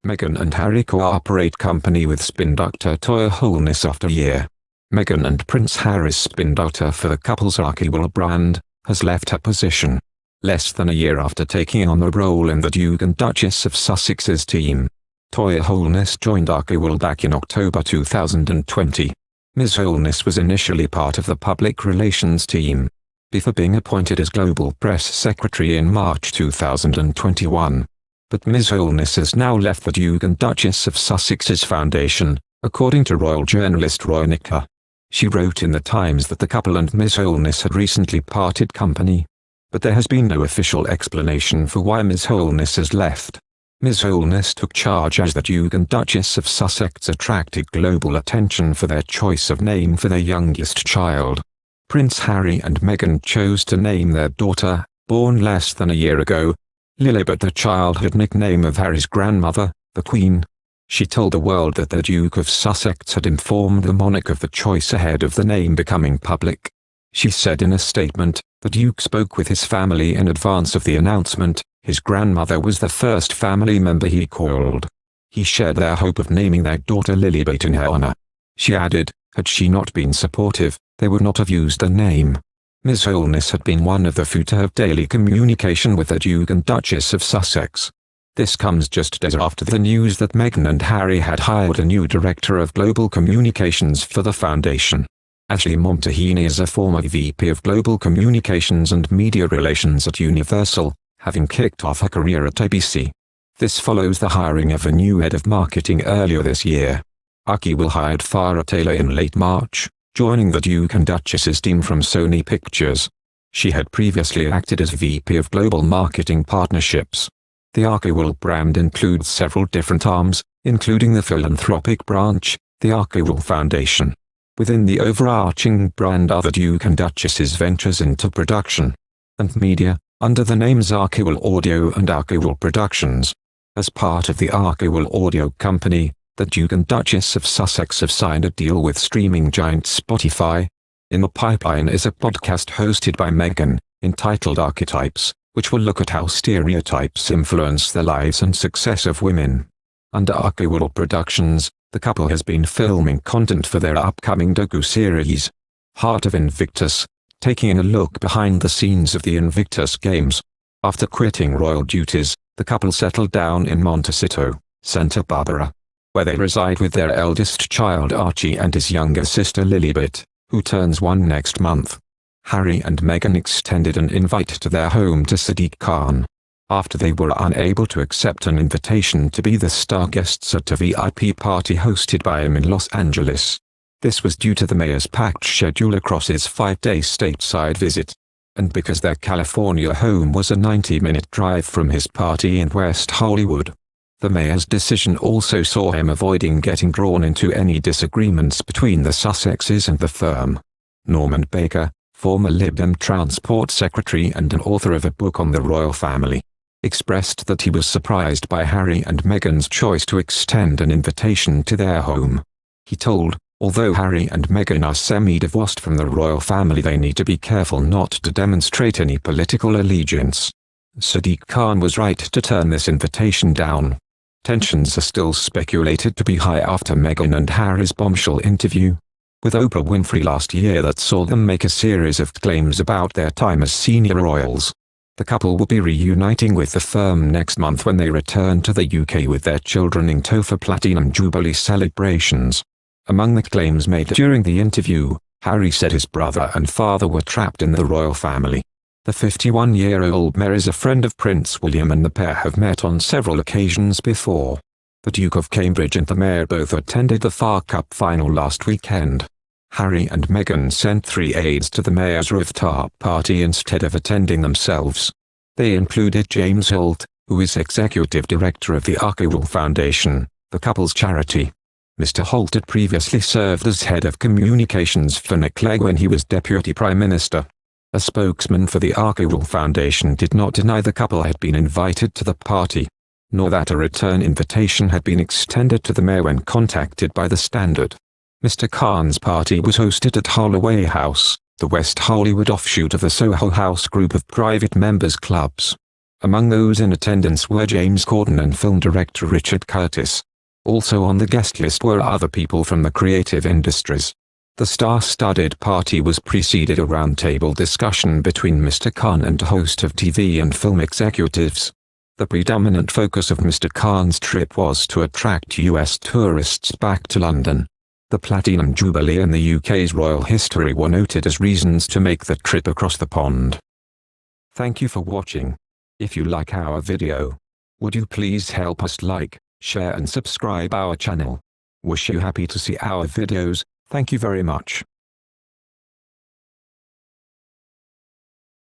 Meghan and Harry cooperate company with spin doctor Toya Holness after a year. Meghan and Prince Harry's spin doctor for the couple's Archewell brand has left her position less than a year after taking on a role in the Duke and Duchess of Sussex's team. Toya Holness joined Archewell back in October 2020. Ms. Holness was initially part of the public relations team, before being appointed as Global Press Secretary in March 2021. But Ms. Holness has now left the Duke and Duchess of Sussex's foundation, according to royal journalist Roy Nicker. She wrote in the Times that the couple and Ms. Holness had recently parted company, but there has been no official explanation for why Ms. Holness has left. Ms. Holness took charge as the Duke and Duchess of Sussex attracted global attention for their choice of name for their youngest child. Prince Harry and Meghan chose to name their daughter, born less than a year ago, Lilibet, the childhood nickname of Harry's grandmother, the Queen. She told the world that the Duke of Sussex had informed the monarch of the choice ahead of the name becoming public. She said in a statement, "The Duke spoke with his family in advance of the announcement. His grandmother was the first family member he called. He shared their hope of naming their daughter Lilibet in her honor." She added, "Had she not been supportive, they would not have used the name." Ms. Holness had been one of the few to have daily communication with the Duke and Duchess of Sussex. This comes just days after the news that Meghan and Harry had hired a new director of global communications for the foundation. Ashley Montahini is a former VP of Global Communications and Media Relations at Universal, having kicked off her career at ABC. This follows the hiring of a new head of marketing earlier this year. Archewell hired Farrah Taylor in late March, joining the Duke and Duchess's team from Sony Pictures. She had previously acted as VP of Global Marketing Partnerships. The Archewell brand includes several different arms, including the philanthropic branch, the Archewell Foundation. Within the overarching brand are the Duke and Duchess's ventures into production and media, under the names Archewell Audio and Archewell Productions. As part of the Archewell Audio Company, the Duke and Duchess of Sussex have signed a deal with streaming giant Spotify. In the pipeline is a podcast hosted by Meghan, entitled Archetypes, which will look at how stereotypes influence the lives and success of women. Under Archewell Productions, the couple has been filming content for their upcoming docu-series, Heart of Invictus, taking a look behind the scenes of the Invictus Games. After quitting royal duties, the couple settled down in Montecito, Santa Barbara, where they reside with their eldest child Archie and his younger sister Lilibet, who turns 1 next month. Harry and Meghan extended an invite to their home to Sadiq Khan, after they were unable to accept an invitation to be the star guests at a VIP party hosted by him in Los Angeles. This was due to the mayor's packed schedule across his 5-day stateside visit, and because their California home was a 90-minute drive from his party in West Hollywood. The mayor's decision also saw him avoiding getting drawn into any disagreements between the Sussexes and the firm. Norman Baker, former Lib Dem Transport Secretary and an author of a book on the royal family, expressed that he was surprised by Harry and Meghan's choice to extend an invitation to their home. He told, "Although Harry and Meghan are semi-divorced from the royal family, they need to be careful not to demonstrate any political allegiance. Sadiq Khan was right to turn this invitation down." Tensions are still speculated to be high after Meghan and Harry's bombshell interview with Oprah Winfrey last year that saw them make a series of claims about their time as senior royals. The couple will be reuniting with the firm next month when they return to the UK with their children in tow for Platinum Jubilee celebrations. Among the claims made during the interview, Harry said his brother and father were trapped in the royal family. The 51-year-old mayor is a friend of Prince William and the pair have met on several occasions before. The Duke of Cambridge and the mayor both attended the FA Cup final last weekend. Harry and Meghan sent 3 aides to the mayor's rooftop party instead of attending themselves. They included James Holt, who is executive director of the Archewell Foundation, the couple's charity. Mr. Holt had previously served as head of communications for Nick Clegg when he was Deputy Prime Minister. A spokesman for the Archewell Foundation did not deny the couple had been invited to the party, nor that a return invitation had been extended to the mayor when contacted by The Standard. Mr. Khan's party was hosted at Holloway House, the West Hollywood offshoot of the Soho House group of private members' clubs. Among those in attendance were James Corden and film director Richard Curtis. Also on the guest list were other people from the creative industries. The star-studded party was preceded a roundtable discussion between Mr. Khan and a host of TV and film executives. The predominant focus of Mr. Khan's trip was to attract US tourists back to London. The Platinum Jubilee and the UK's royal history were noted as reasons to make the trip across the pond. Thank you for watching. If you like our video, would you please help us like, share and subscribe our channel. Wish you happy to see our videos. Thank you very much.